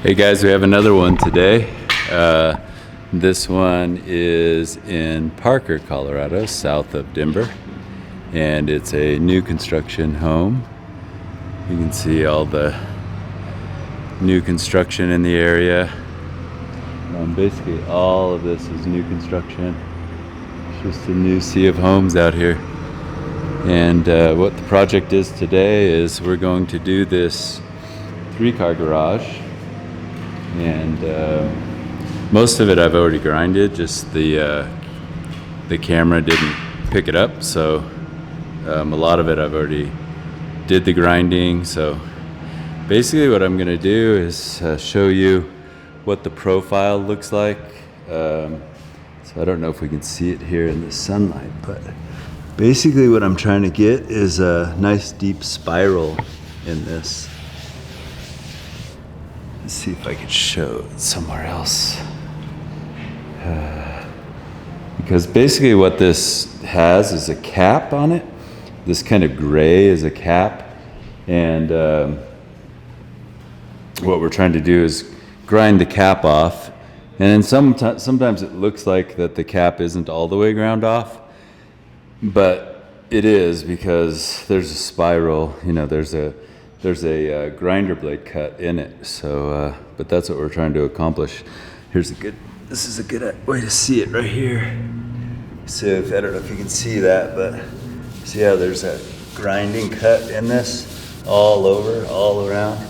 Hey guys, we have another one today. This one is in Parker, Colorado, south of Denver. And it's a new construction home. You can see all the new construction in the area. Basically all of this is new construction. It's just a new sea of homes out here. And what the project is today is we're going to do this 3-car garage. And most of it I've already grinded, just the camera didn't pick it up, so a lot of it I've already did the grinding. So basically what I'm gonna do is show you what the profile looks like. So I don't know if we can see it here in the sunlight, but basically what I'm trying to get is a nice deep spiral in this. Let's see if I could show it somewhere else. Because basically what this has is a cap on it. This kind of gray is a cap. And what we're trying to do is grind the cap off. And then sometimes it looks like that the cap isn't all the way ground off. But it is, because there's a spiral, there's a grinder blade cut in it. So, but that's what we're trying to accomplish. This is a good way to see it right here. So I don't know if you can see that, but see how there's a grinding cut in this all over, all around.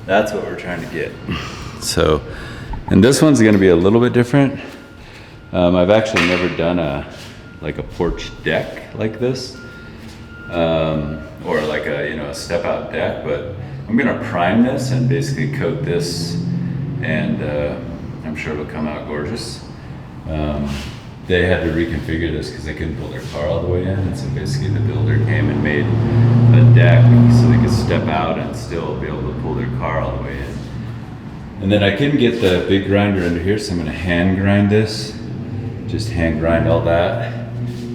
That's what we're trying to get. So, and this one's gonna be a little bit different. I've actually never done a porch deck like this. Or like a step out deck, but I'm gonna prime this and basically coat this, and I'm sure it'll come out gorgeous. They had to reconfigure this because they couldn't pull their car all the way in, and so basically the builder came and made a deck so they could step out and still be able to pull their car all the way in. And then I couldn't get the big grinder under here, so I'm gonna hand grind this, just hand grind all that.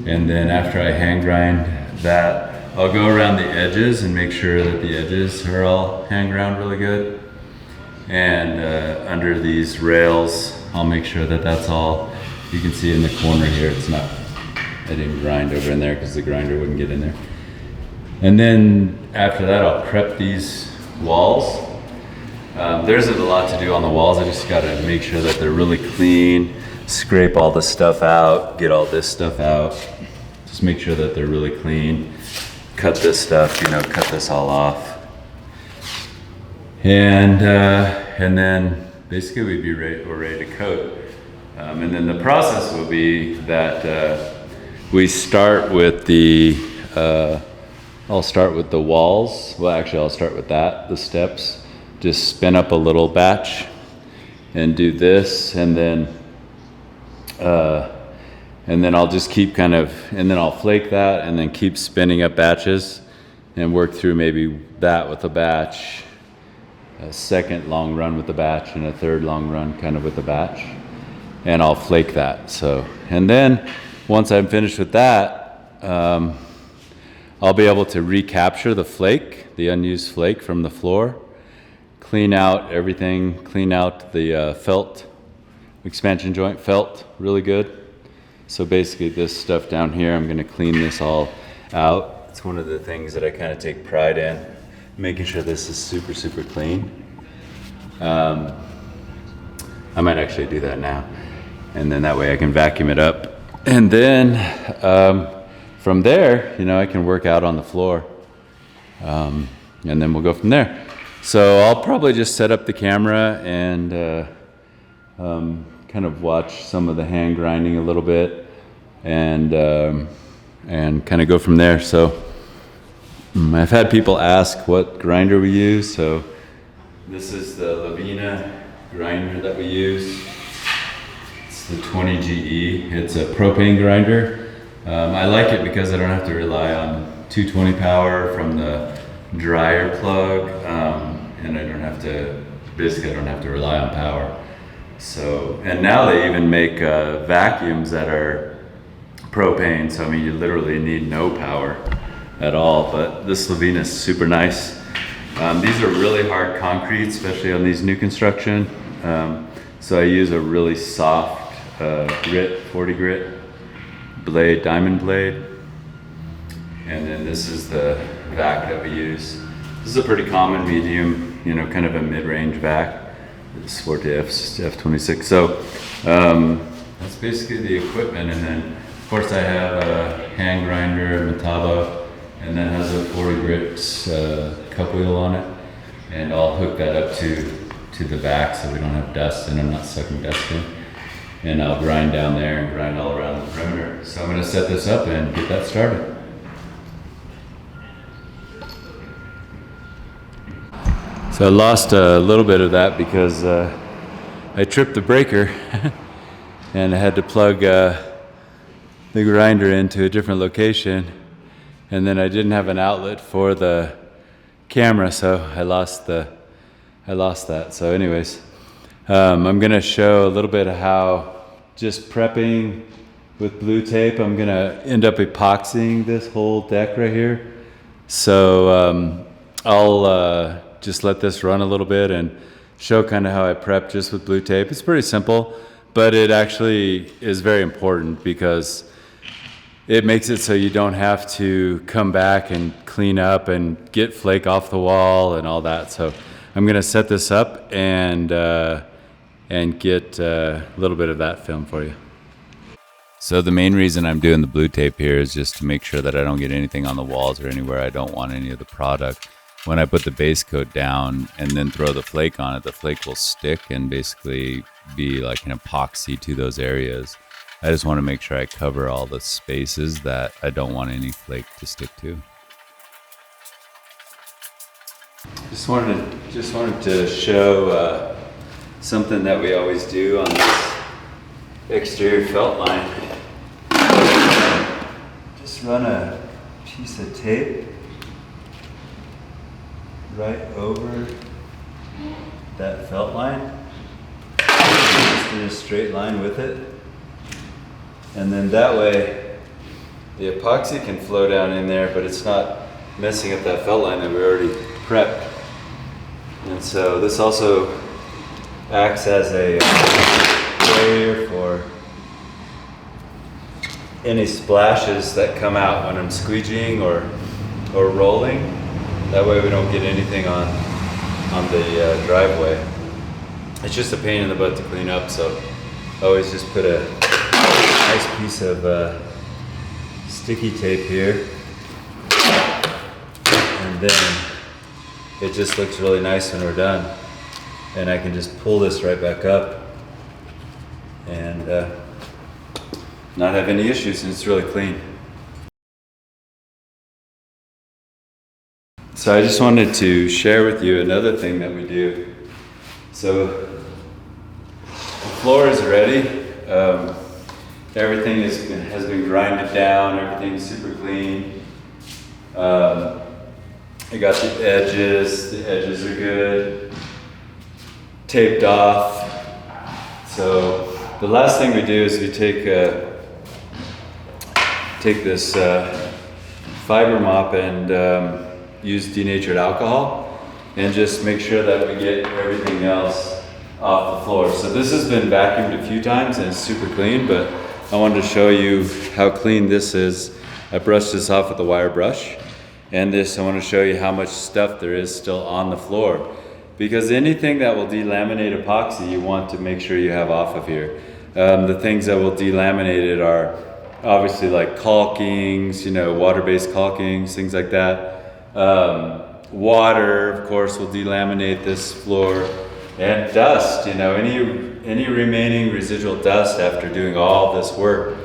And then after I hand grind that, I'll go around the edges and make sure that the edges are all hand ground really good. And under these rails, I'll make sure that that's all. You can see in the corner here, I didn't grind over in there because the grinder wouldn't get in there. And then after that, I'll prep these walls. There isn't a lot to do on the walls. I just gotta make sure that they're really clean, scrape all the stuff out, get all this stuff out. Just make sure that they're really clean. Cut this stuff, cut this all off. And then basically we're ready to coat. And then the process will be that we start with I'll start with the walls. Well, actually I'll start with the steps. Just spin up a little batch and do this, and then I'll just keep and then I'll flake that and then keep spinning up batches and work through maybe that with a batch, a second long run with the batch, and a third long run kind of with the batch. And I'll flake that. So, and then once I'm finished with that, I'll be able to recapture the flake, the unused flake from the floor, clean out everything, clean out the felt, expansion joint felt really good. So basically this stuff down here, I'm gonna clean this all out. It's one of the things that I kind of take pride in, making sure this is super, super clean. I might actually do that now. And then that way I can vacuum it up. And then from there, I can work out on the floor. And then we'll go from there. So I'll probably just set up the camera and kind of watch some of the hand grinding a little bit, and kind of go from there. So I've had people ask what grinder we use. So this is the Lavina grinder that we use. It's the 20 GE. It's a propane grinder. I like it because I don't have to rely on 220 power from the dryer plug, and I don't have to rely on power. So, and now they even make vacuums that are propane, so you literally need no power at all. But this Lavina is super nice. These are really hard concrete, especially on these new construction. So I use a really soft grit, 40 grit blade, diamond blade. And then this is the vac that we use. This is a pretty common medium, you know, kind of a mid-range vac. It's for the F26. So that's basically the equipment. And then of course I have a hand grinder, a Metabo, and that has a 40 grit cup wheel on it. And I'll hook that up to the vac so we don't have dust and I'm not sucking dust in. And I'll grind down there and grind all around the perimeter. So I'm gonna set this up and get that started. So I lost a little bit of that because I tripped the breaker and I had to plug the grinder into a different location, and then I didn't have an outlet for the camera, so I lost that. So anyways, I'm gonna show a little bit of how just prepping with blue tape. I'm gonna end up epoxying this whole deck right here. So I'll just let this run a little bit and show kind of how I prep just with blue tape. It's pretty simple, but it actually is very important because it makes it so you don't have to come back and clean up and get flake off the wall and all that. So I'm gonna set this up and get a little bit of that film for you. So the main reason I'm doing the blue tape here is just to make sure that I don't get anything on the walls or anywhere I don't want any of the product. When I put the base coat down and then throw the flake on it, the flake will stick and basically be like an epoxy to those areas. I just want to make sure I cover all the spaces that I don't want any flake to stick to. Just wanted to show something that we always do on this exterior felt line. Just run a piece of tape right over that felt line, just in a straight line with it. And then that way, the epoxy can flow down in there, but it's not messing up that felt line that we already prepped. And so this also acts as a barrier for any splashes that come out when I'm squeegeeing or rolling. That way we don't get anything on the driveway. It's just a pain in the butt to clean up, so I always just put a nice piece of sticky tape here, and then it just looks really nice when we're done. And I can just pull this right back up and not have any issues, and it's really clean. So I just wanted to share with you another thing that we do. So the floor is ready. Everything has been grinded down. Everything's super clean. I got the edges. The edges are good. Taped off. So the last thing we do is we take this fiber mop and use denatured alcohol and just make sure that we get everything else off the floor. So this has been vacuumed a few times and it's super clean, but I wanted to show you how clean this is. I brushed this off with a wire brush, and this, I want to show you how much stuff there is still on the floor, because anything that will delaminate epoxy you want to make sure you have off of here. The things that will delaminate it are obviously like caulkings, you know, water-based caulkings, things like that. Water, of course, will delaminate this floor, and dust, you know, any remaining residual dust after doing all this work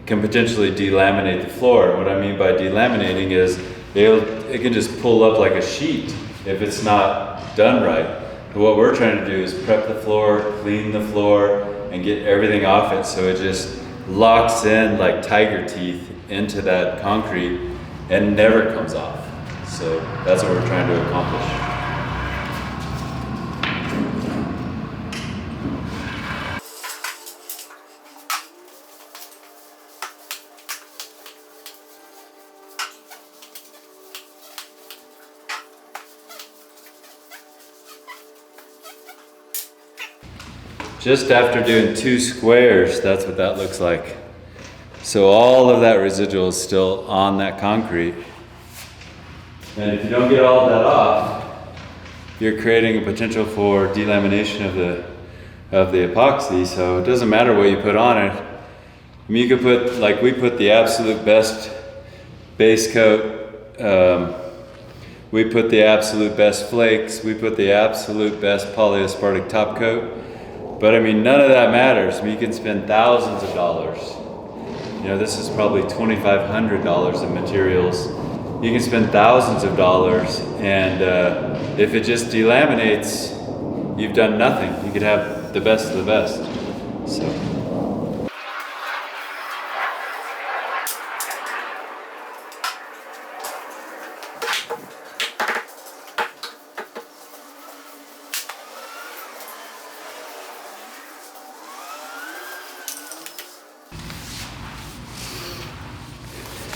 can potentially delaminate the floor. What I mean by delaminating is it can just pull up like a sheet if it's not done right. But what we're trying to do is prep the floor, clean the floor, and get everything off it so it just locks in like tiger teeth into that concrete and never comes off. So that's what we're trying to accomplish. just after doing 2 squares, that's what that looks like. So all of that residual is still on that concrete. And if you don't get all of that off, you're creating a potential for delamination of the epoxy. So it doesn't matter what you put on it. I mean, you could put, like we put the absolute best base coat, we put the absolute best flakes, we put the absolute best polyaspartic top coat. But I mean, none of that matters. I mean, you can spend thousands of dollars. You know, this is probably $2,500 in materials. You can spend thousands of dollars, and if it just delaminates, you've done nothing. You could have the best of the best.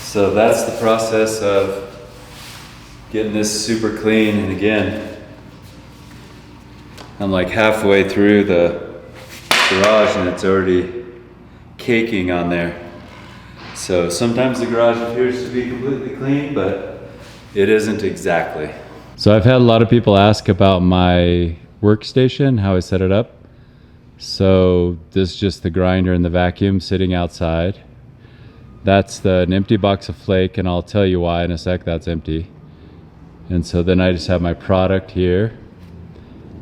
So that's the process of getting this super clean. And again, I'm like halfway through the garage and it's already caking on there. So sometimes the garage appears to be completely clean, but it isn't exactly. So I've had a lot of people ask about my workstation, how I set it up. So this is just the grinder and the vacuum sitting outside. That's an empty box of flake, and I'll tell you why in a sec. That's empty. And so then I just have my product here,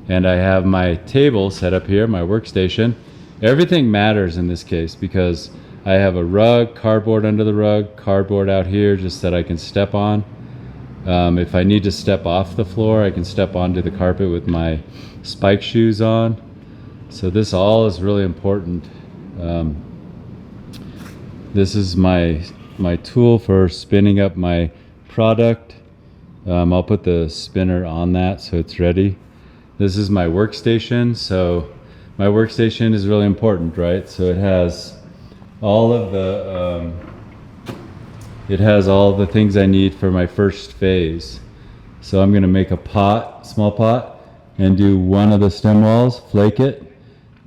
and I have my table set up here, my workstation. Everything matters in this case because I have a rug, cardboard under the rug, cardboard out here just that I can step on. If I need to step off the floor, I can step onto the carpet with my spike shoes on. So this all is really important. This is my tool for spinning up my product. I'll put the spinner on that so it's ready. This is my workstation. So my workstation is really important, right? So it has all of the things I need for my first phase. So I'm gonna make a pot, small pot, and do one of the stem walls, flake it,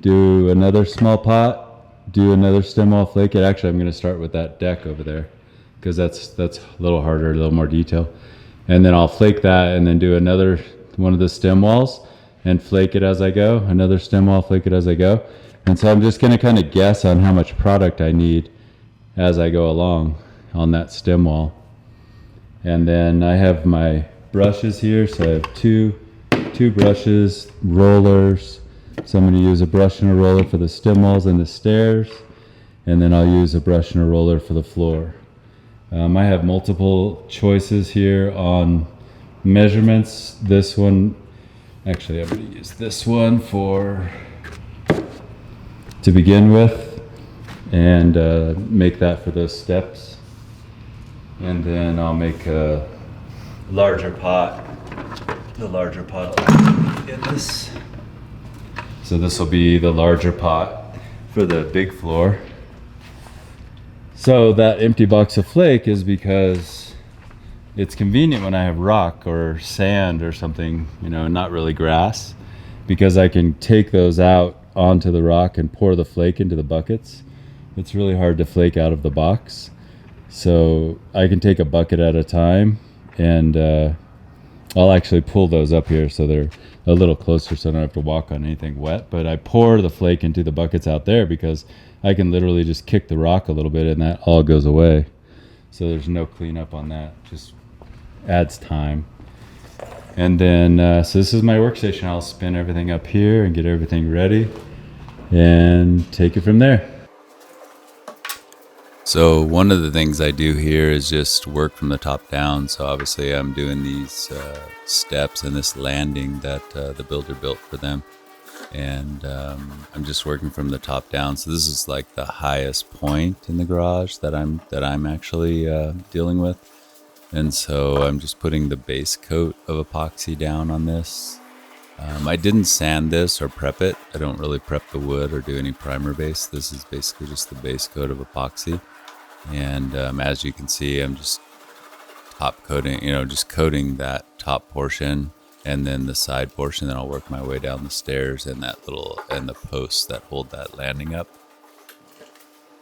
do another small pot, do another stem wall, flake it. Actually, I'm going to start with that deck over there because that's a little harder, a little more detail. And then I'll flake that and then do another one of the stem walls and flake it as I go. Another stem wall, flake it as I go. And so I'm just going to kind of guess on how much product I need as I go along on that stem wall. And then I have my brushes here. So I have two brushes, rollers. So I'm going to use a brush and a roller for the stem walls and the stairs, and then I'll use a brush and a roller for the floor. I have multiple choices here on measurements. This one, actually I'm going to use this one to begin with, and make that for those steps. And then I'll make a larger pot. The larger pot, I'll get this. So this will be the larger pot for the big floor. So that empty box of flake is because it's convenient when I have rock or sand or something, you know, not really grass, because I can take those out onto the rock and pour the flake into the buckets. It's really hard to flake out of the box. So I can take a bucket at a time, and I'll actually pull those up here so they're a little closer so I don't have to walk on anything wet. But I pour the flake into the buckets out there because I can literally just kick the rock a little bit and that all goes away. So there's no cleanup on that, just adds time. And then, so this is my workstation. I'll spin everything up here and get everything ready and take it from there. So one of the things I do here is just work from the top down. So obviously I'm doing these steps and this landing that the builder built for them. And I'm just working from the top down. So this is like the highest point in the garage that I'm actually dealing with. And so I'm just putting the base coat of epoxy down on this. I didn't sand this or prep it. I don't really prep the wood or do any primer base. This is basically just the base coat of epoxy. And as you can see, I'm just top coating, just coating that top portion and then the side portion. Then I'll work my way down the stairs and the posts that hold that landing up.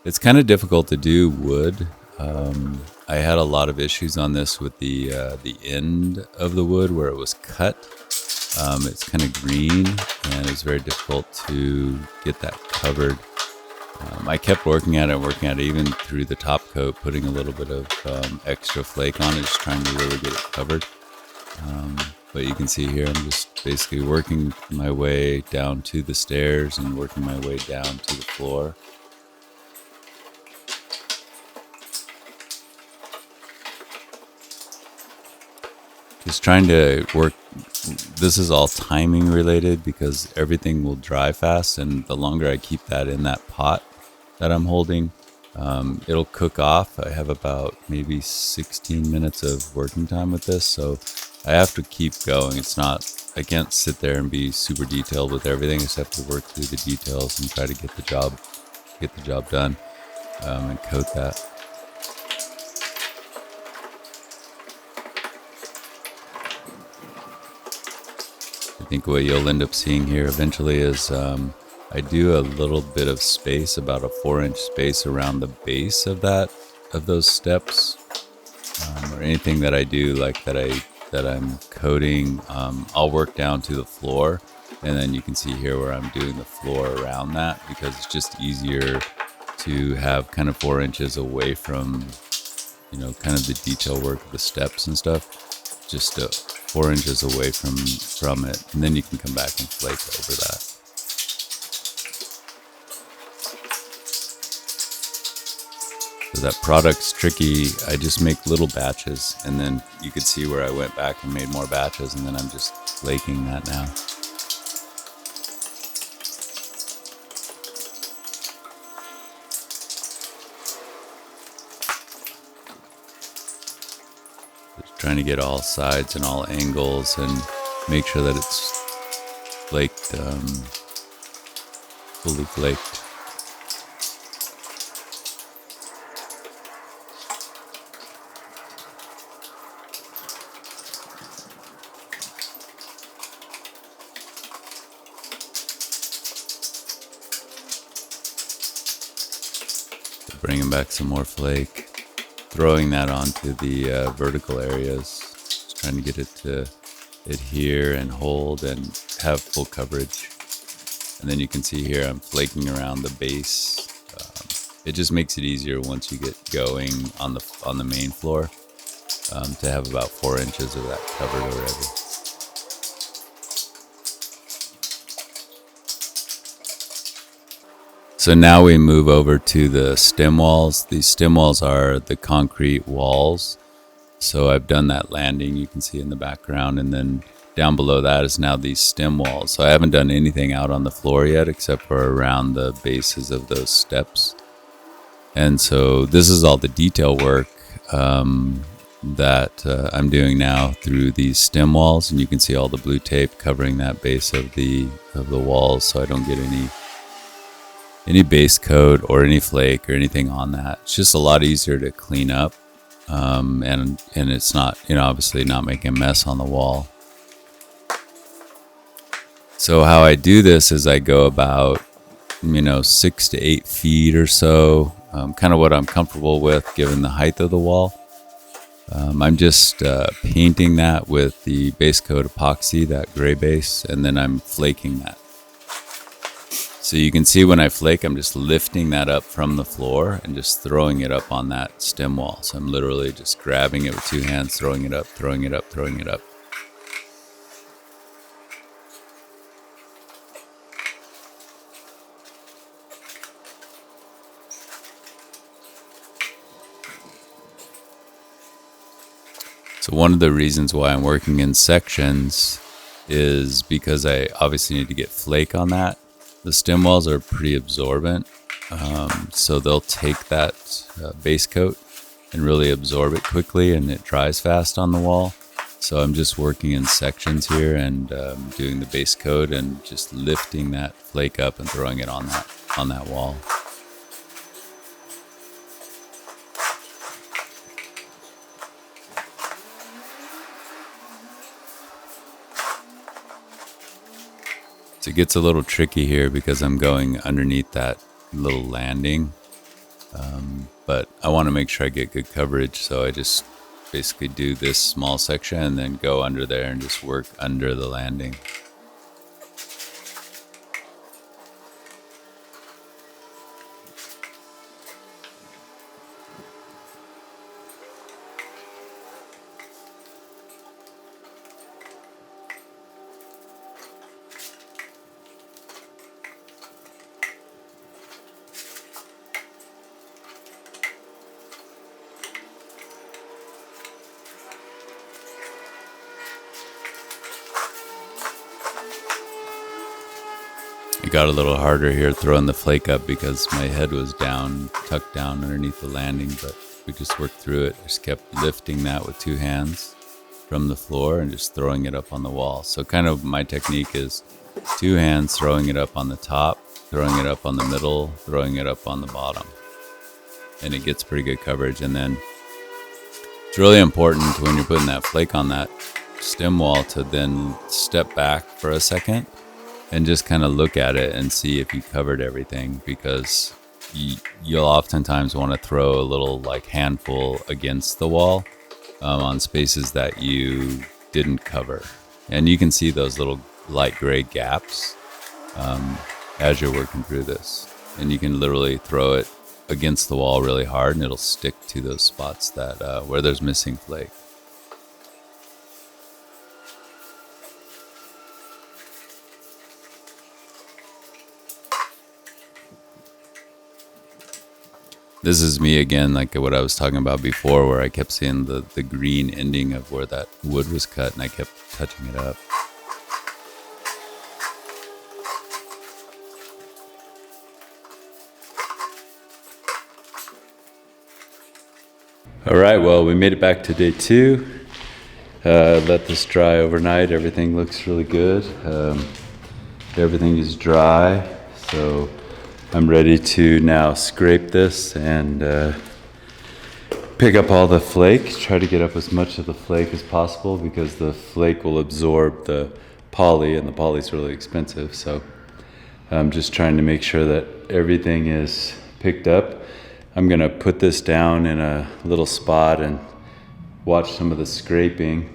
It's kind of difficult to do wood. I had a lot of issues on this with the end of the wood where it was cut. It's kind of green, and it's very difficult to get that covered. I kept working at it even through the top coat, putting a little bit of extra flake on it, just trying to really get it covered. But you can see here, I'm just basically working my way down to the stairs and working my way down to the floor. Just trying to work. This is all timing related because everything will dry fast, and the longer I keep that in that pot that I'm holding, it'll cook off. I have about maybe 16 minutes of working time with this, so I have to keep going. I can't sit there and be super detailed with everything. I just have to work through the details and try to get the job done, and coat that. I think what you'll end up seeing here eventually is I do a little bit of space, about a 4-inch space around the base of those steps, or anything that I do like that I'm coating. I'll work down to the floor, and then you can see here where I'm doing the floor around that because it's just easier to have kind of 4 inches away from, kind of the detail work of the steps and stuff. Just 4 inches away from it, and then you can come back and flake over that. So that product's tricky. I just make little batches, and then you could see where I went back and made more batches, and then I'm just flaking that now. Just trying to get all sides and all angles and make sure that it's flaked, fully flaked. Bringing back some more flake, throwing that onto the vertical areas, just trying to get it to adhere and hold and have full coverage. And then you can see here I'm flaking around the base. It just makes it easier once you get going on the main floor, to have about 4 inches of that covered already. So now we move over to the stem walls. These stem walls are the concrete walls. So I've done that landing you can see in the background, and then down below that is now these stem walls. So I haven't done anything out on the floor yet except for around the bases of those steps. And so this is all the detail work that I'm doing now through these stem walls, and you can see all the blue tape covering that base of the walls, so I don't get any base coat or any flake or anything on that. It's just a lot easier to clean up, and it's not, obviously not making a mess on the wall. So how I do this is I go about 6 to 8 feet or so, kind of what I'm comfortable with given the height of the wall. I'm just painting that with the base coat epoxy, that gray base, and then I'm flaking that. So you can see when I flake, I'm just lifting that up from the floor and just throwing it up on that stem wall. So I'm literally just grabbing it with 2 hands, throwing it up, throwing it up, throwing it up. So one of the reasons why I'm working in sections is because I obviously need to get flake on that. The stem walls are pretty absorbent, so they'll take that base coat and really absorb it quickly, and it dries fast on the wall. So I'm just working in sections here and doing the base coat and just lifting that flake up and throwing it on that wall. So it gets a little tricky here because I'm going underneath that little landing. But I want to make sure I get good coverage, so I just basically do this small section and then go under there and just work under the landing. It got a little harder here throwing the flake up because my head was down, tucked down underneath the landing, but we just worked through it. Just kept lifting that with 2 hands from the floor and just throwing it up on the wall. So kind of my technique is 2 hands throwing it up on the top, throwing it up on the middle, throwing it up on the bottom. And it gets pretty good coverage. And then it's really important when you're putting that flake on that stem wall to then step back for a second and just kind of look at it and see if you covered everything, because you'll oftentimes want to throw a little like handful against the wall on spaces that you didn't cover. And you can see those little light gray gaps as you're working through this. And you can literally throw it against the wall really hard and it'll stick to those spots that where there's missing flake. This is me again, like what I was talking about before, where I kept seeing the green ending of where that wood was cut, and I kept touching it up. All right, well, we made it back to day 2. Let this dry overnight. Everything looks really good. Everything is dry, so I'm ready to now scrape this and pick up all the flake. Try to get up as much of the flake as possible because the flake will absorb the poly, and the poly is really expensive. So I'm just trying to make sure that everything is picked up. I'm gonna put this down in a little spot and watch some of the scraping.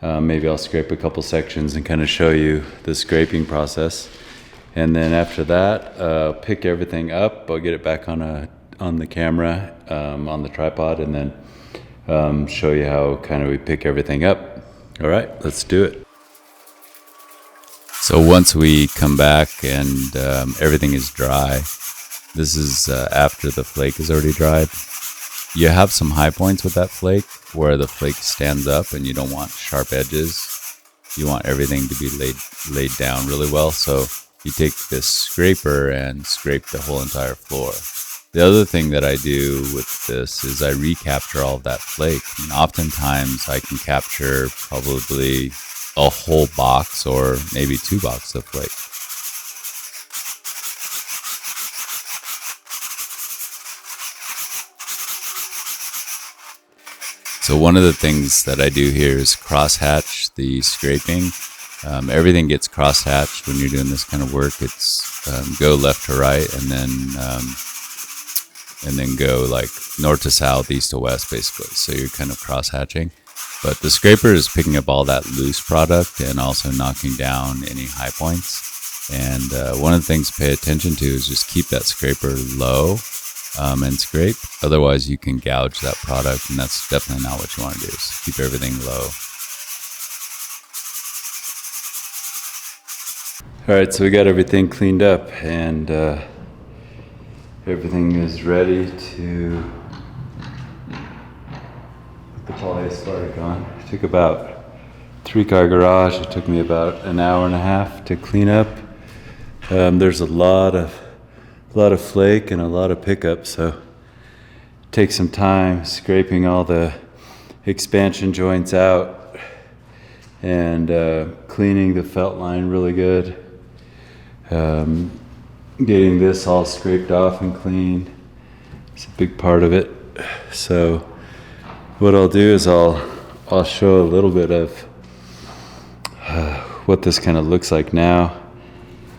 Maybe I'll scrape a couple sections and kind of show you the scraping process. And then after that, pick everything up. I'll get it back on the camera, on the tripod, and then show you how kind of we pick everything up. All right, let's do it. So once we come back and everything is dry, this is after the flake is already dried. You have some high points with that flake where the flake stands up and you don't want sharp edges. You want everything to be laid down really well. So you take this scraper and scrape the whole entire floor. The other thing that I do with this is I recapture all of that flake. And oftentimes I can capture probably a whole box or maybe 2 boxes of flake. So one of the things that I do here is cross-hatch the scraping. Everything gets cross-hatched when you're doing this kind of work. It's go left to right and then go like north to south, east to west, basically. So you're kind of cross-hatching. But the scraper is picking up all that loose product and also knocking down any high points. And one of the things to pay attention to is just keep that scraper low and scrape. Otherwise, you can gouge that product, and that's definitely not what you want to do. Is keep everything low. All right, so we got everything cleaned up, and everything is ready to put the polyaspartic on. It took about 3-car garage. It took me about an hour and a half to clean up. There's a lot of flake and a lot of pickup, so it takes some time scraping all the expansion joints out and cleaning the felt line really good. Getting this all scraped off and cleaned is a big part of it. So what I'll do is I'll show a little bit of what this kind of looks like now.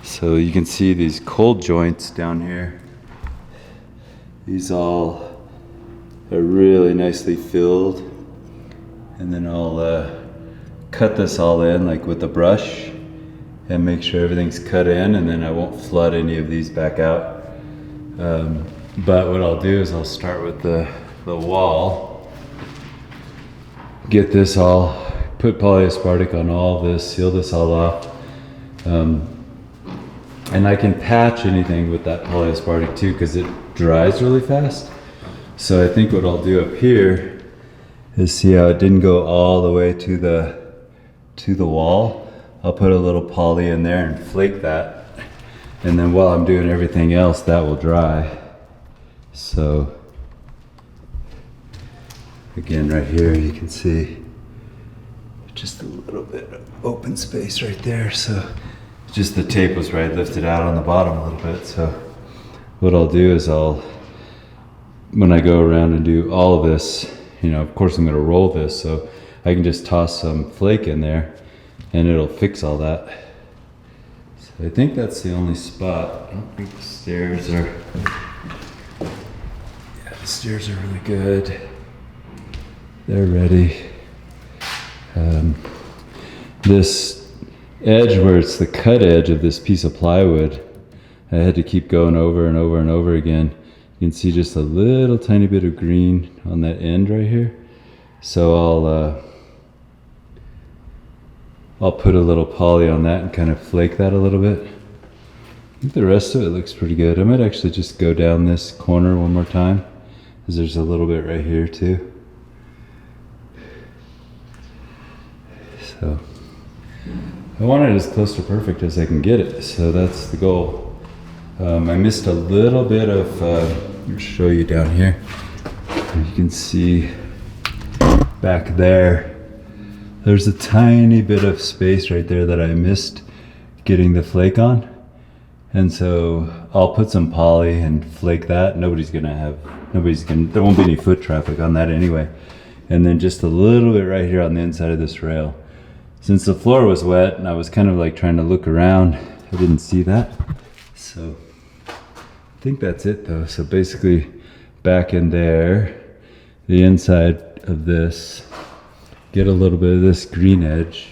So you can see these cold joints down here. These all are really nicely filled. And then I'll cut this all in like with a brush and make sure everything's cut in, and then I won't flood any of these back out. But what I'll do is I'll start with the wall. Get this all, put polyaspartic on all this, seal this all off. And I can patch anything with that polyaspartic too, because it dries really fast. So I think what I'll do up here is, see how it didn't go all the way to the wall. I'll put a little poly in there and flake that. And then while I'm doing everything else, that will dry. So again, right here, you can see just a little bit of open space right there. So just the tape was right lifted out on the bottom a little bit. So what I'll do is when I go around and do all of this, you know, of course I'm gonna roll this, so I can just toss some flake in there and it'll fix all that. So I think that's the only spot. I don't think the stairs are, yeah, the stairs are really good. They're ready. This edge where it's the cut edge of this piece of plywood, I had to keep going over and over and over again. You can see just a little tiny bit of green on that end right here. So I'll put a little poly on that and kind of flake that a little bit. I think the rest of it looks pretty good. I might actually just go down this corner one more time, because there's a little bit right here too. So I want it as close to perfect as I can get it, so that's the goal. I missed a little bit of, I'll show you down here. You can see back there, there's a tiny bit of space right there that I missed getting the flake on. And so I'll put some poly and flake that. there won't be any foot traffic on that anyway. And then just a little bit right here on the inside of this rail. Since the floor was wet and I was kind of like trying to look around, I didn't see that. So I think that's it though. So basically back in there, the inside of this, get a little bit of this green edge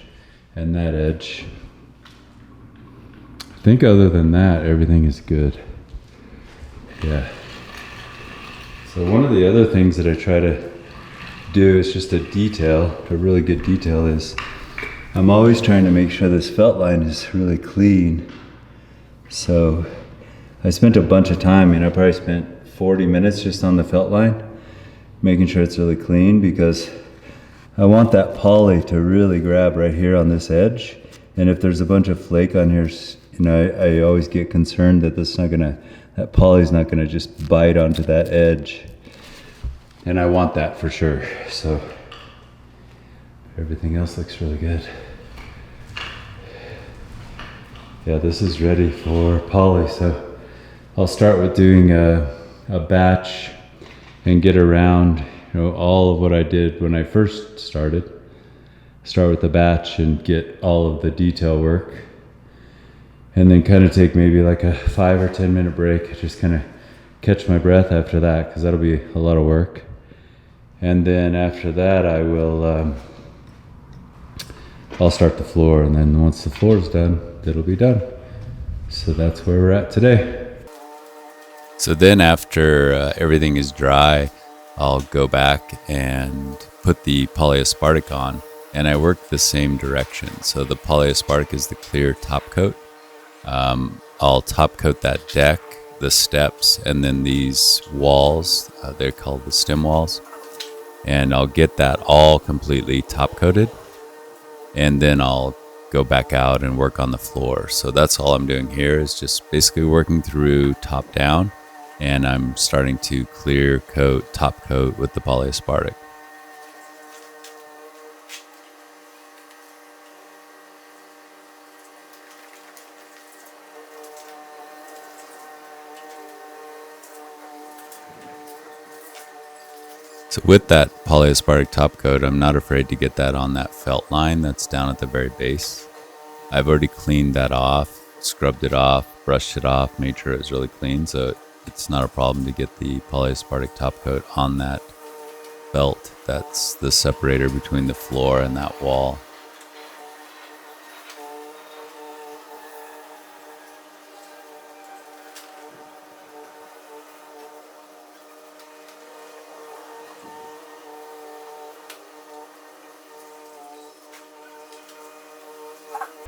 and that edge. I think other than that, everything is good. Yeah. So one of the other things that I try to do is just a really good detail is, I'm always trying to make sure this felt line is really clean. So I spent a bunch of time, I probably spent 40 minutes just on the felt line, making sure it's really clean, because I want that poly to really grab right here on this edge. And if there's a bunch of flake on here, I always get concerned that that poly's not gonna just bite onto that edge. And I want that for sure. So everything else looks really good. Yeah, this is ready for poly. So I'll start with doing a batch and get around all of what I did when I first started. Start with the batch and get all of the detail work. And then kind of take maybe like a 5 or 10 minute break. Just kind of catch my breath after that, because that'll be a lot of work. And then after that I'll start the floor, and then once the floor is done, it'll be done. So that's where we're at today. So then after everything is dry, I'll go back and put the polyaspartic on, and I work the same direction. So the polyaspartic is the clear top coat. I'll top coat that deck, the steps, and then these walls, they're called the stem walls. And I'll get that all completely top coated, and then I'll go back out and work on the floor. So that's all I'm doing here, is just basically working through top down, and I'm starting to clear coat, top coat with the polyaspartic. So with that polyaspartic top coat, I'm not afraid to get that on that felt line that's down at the very base. I've already cleaned that off, scrubbed it off, brushed it off, made sure it was really clean. So it's not a problem to get the polyaspartic top coat on that felt. That's the separator between the floor and that wall.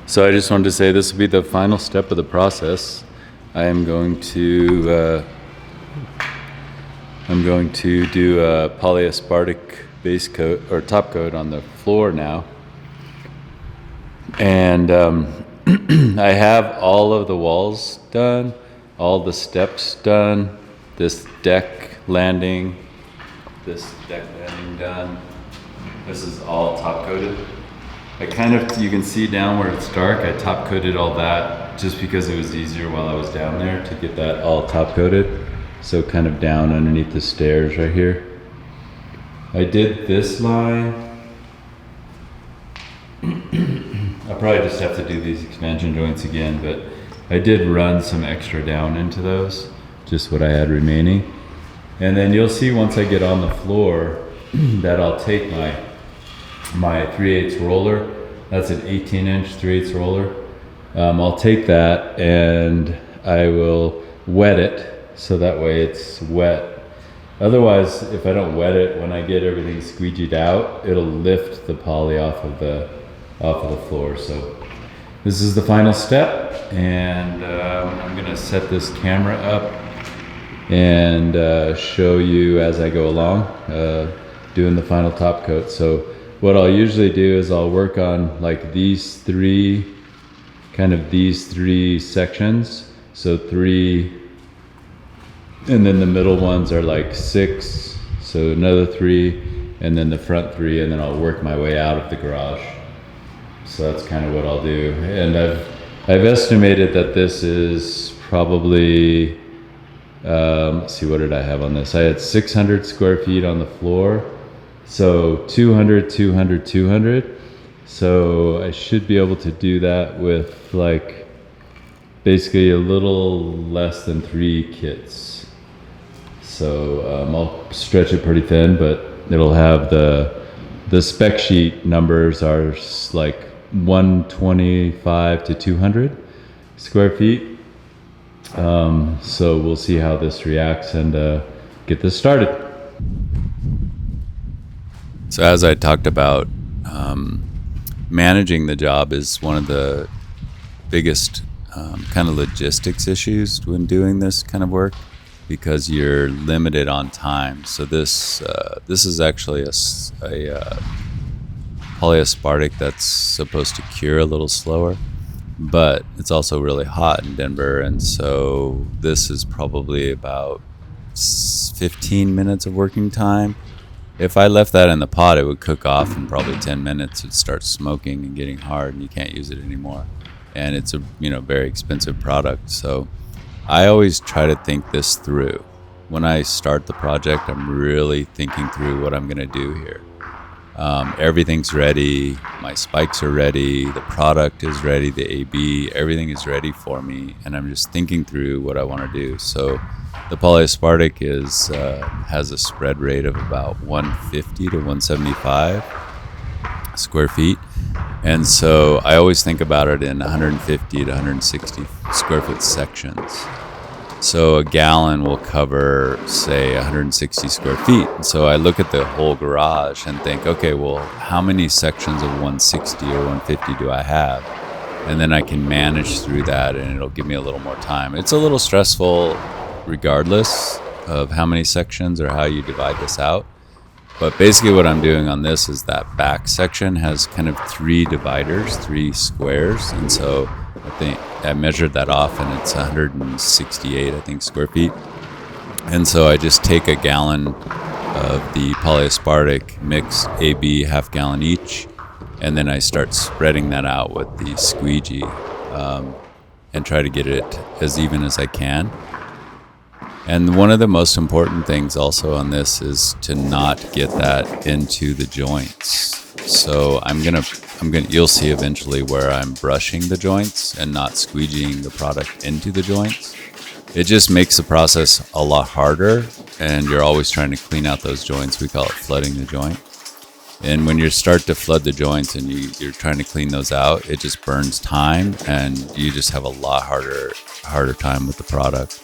So I just wanted to say this will be the final step of the process. I am going to do a polyaspartic base coat or top coat on the floor now, and I have all of the walls done, all the steps done, this deck landing done. This is all top coated. You can see down where it's dark, I top coated all that just because it was easier while I was down there to get that all top coated. So kind of down underneath the stairs right here. I did this line. I'll probably just have to do these expansion joints again, but I did run some extra down into those, just what I had remaining. And then you'll see once I get on the floor that I'll take my 3/8 roller. That's an 18-inch 3/8 roller. I'll take that and I will wet it so that way it's wet. Otherwise, if I don't wet it, when I get everything squeegeed out, it'll lift the poly off of the floor. So this is the final step, and I'm gonna set this camera up and show you as I go along doing the final top coat. So what I'll usually do is I'll work on like these three sections. So 3, and then the middle ones are like 6. So another 3, and then the front 3, and then I'll work my way out of the garage. So that's kind of what I'll do. And I've estimated that this is probably, let's see, what did I have on this? I had 600 square feet on the floor. So 200, 200, 200. So I should be able to do that with like basically a little less than 3 kits. So I'll stretch it pretty thin, but it'll have the spec sheet numbers are like 125 to 200 square feet. So we'll see how this reacts and get this started. So as I talked about, managing the job is one of the biggest kind of logistics issues when doing this kind of work, because you're limited on time. So this is actually a polyaspartic that's supposed to cure a little slower, but it's also really hot in Denver, and so this is probably about 15 minutes of working time. If I left that in the pot, it would cook off in probably 10 minutes. It'd start smoking and getting hard, and you can't use it anymore. And it's a very expensive product. So I always try to think this through. When I start the project, I'm really thinking through what I'm going to do here. Everything's ready. My spikes are ready. The product is ready. The AB, everything is ready for me. And I'm just thinking through what I want to do. So the polyaspartic has a spread rate of about 150 to 175 square feet. And so I always think about it in 150 to 160 square foot sections. So a gallon will cover, say, 160 square feet. And so I look at the whole garage and think, okay, well, how many sections of 160 or 150 do I have? And then I can manage through that, and it'll give me a little more time. It's a little stressful regardless of how many sections or how you divide this out. But basically what I'm doing on this is that back section has kind of 3 dividers, 3 squares. And so I think I measured that off, and it's 168, I think, square feet. And so I just take a gallon of the polyaspartic, mix AB half gallon each, and then I start spreading that out with the squeegee and try to get it as even as I can. And one of the most important things also on this is to not get that into the joints. So I'm going to you'll see eventually where I'm brushing the joints and not squeegeeing the product into the joints. It just makes the process a lot harder, and you're always trying to clean out those joints. We call it flooding the joint. And when you start to flood the joints and you're trying to clean those out, it just burns time, and you just have a lot harder time with the product.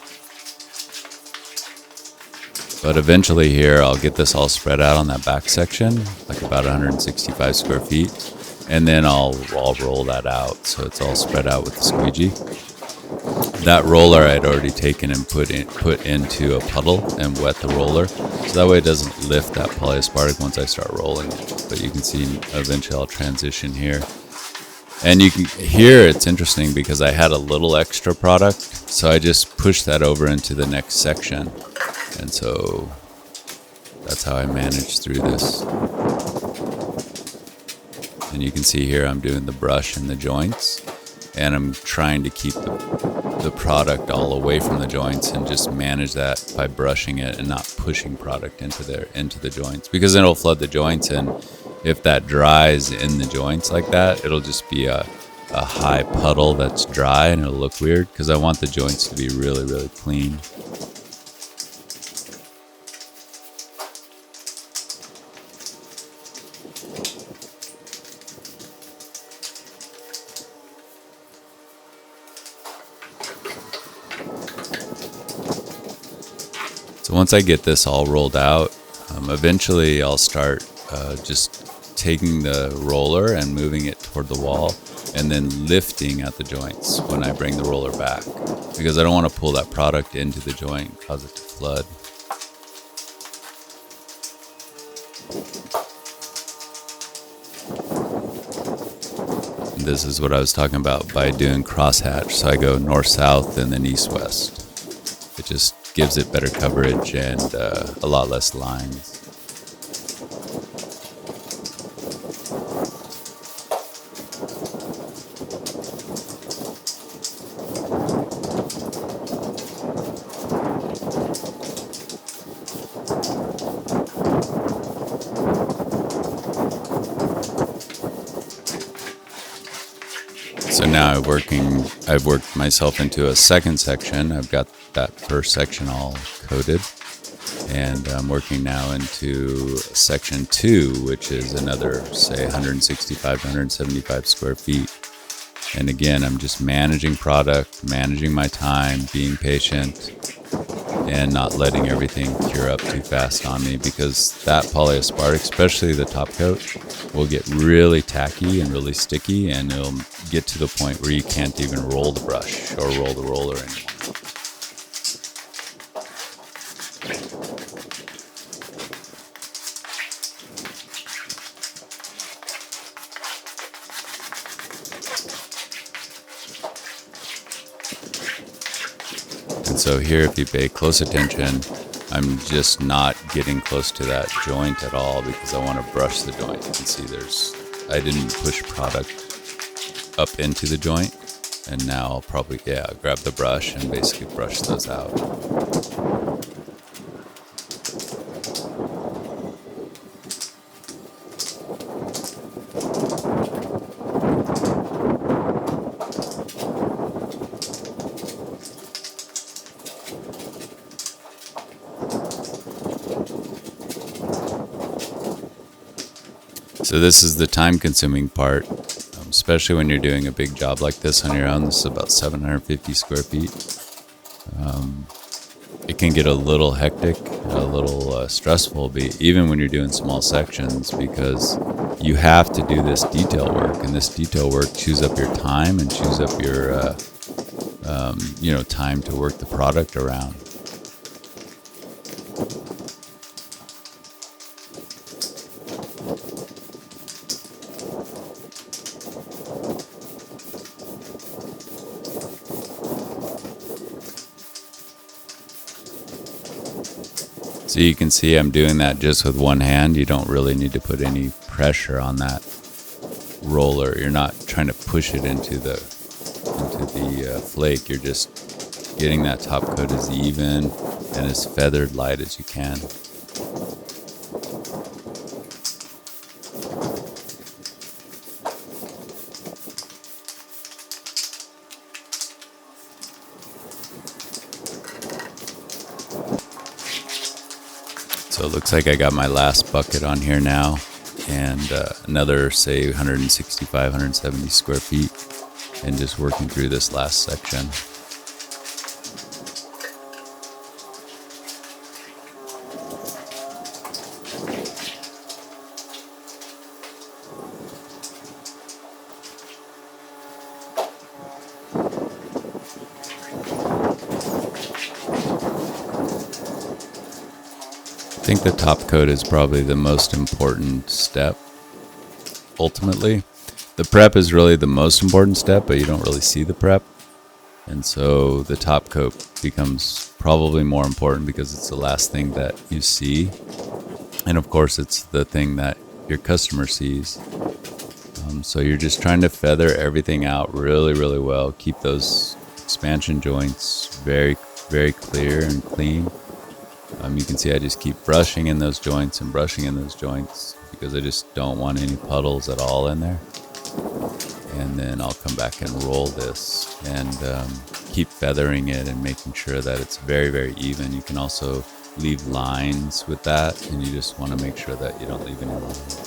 But eventually here, I'll get this all spread out on that back section, like about 165 square feet. And then I'll roll that out so it's all spread out with the squeegee. That roller I'd already taken and put into a puddle and wet the roller, so that way it doesn't lift that polyaspartic once I start rolling it. But you can see eventually I'll transition here. And you can here it's interesting because I had a little extra product, so I just pushed that over into the next section. And so that's how I managed through this. And you can see here I'm doing the brush and the joints, and I'm trying to keep the product all away from the joints and just manage that by brushing it and not pushing product into the joints, because then it'll flood the joints, and if that dries in the joints like that, it'll just be a high puddle that's dry and it'll look weird, because I want the joints to be really, really clean. So once I get this all rolled out, eventually I'll start just taking the roller and moving it toward the wall, and then lifting at the joints when I bring the roller back, because I don't want to pull that product into the joint and cause it to flood. And this is what I was talking about by doing crosshatch. So I go north-south and then east-west. It just gives it better coverage and a lot less lines. So now I've worked myself into a second section. I've got that first section all coated, and I'm working now into section 2, which is another, say, 165 to 175 square feet. And again, I'm just managing product, managing my time, being patient, and not letting everything cure up too fast on me, because that polyaspartic, especially the top coat, will get really tacky and really sticky, and it'll get to the point where you can't even roll the brush or roll the roller anymore. And so here, if you pay close attention, I'm just not getting close to that joint at all, because I want to brush the joint. You can see I didn't push product up into the joint, and now I'll probably, grab the brush and basically brush those out. So this is the time-consuming part, especially when you're doing a big job like this on your own. This is about 750 square feet. It can get a little hectic, a little stressful, even when you're doing small sections, because you have to do this detail work, and this detail work chews up your time and chews up your time to work the product around. So you can see I'm doing that just with one hand. You don't really need to put any pressure on that roller. You're not trying to push it into the flake. You're just getting that top coat as even and as feathered light as you can. So it looks like I got my last bucket on here now, and another, say, 165, 170 square feet, and just working through this last section. I think the top coat is probably the most important step. Ultimately, the prep is really the most important step, but you don't really see the prep. And so the top coat becomes probably more important because it's the last thing that you see. And of course, it's the thing that your customer sees. So you're just trying to feather everything out really, really well. Keep those expansion joints very, very clear and clean. You can see I just keep brushing in those joints and brushing in those joints because I just don't want any puddles at all in there. And then I'll come back and roll this and keep feathering it and making sure that it's very, very even. You can also leave lines with that, and you just want to make sure that you don't leave any lines.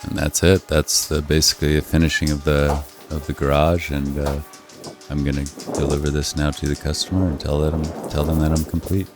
And that's it. That's basically a finishing of the garage, and I'm gonna deliver this now to the customer and tell them that I'm complete.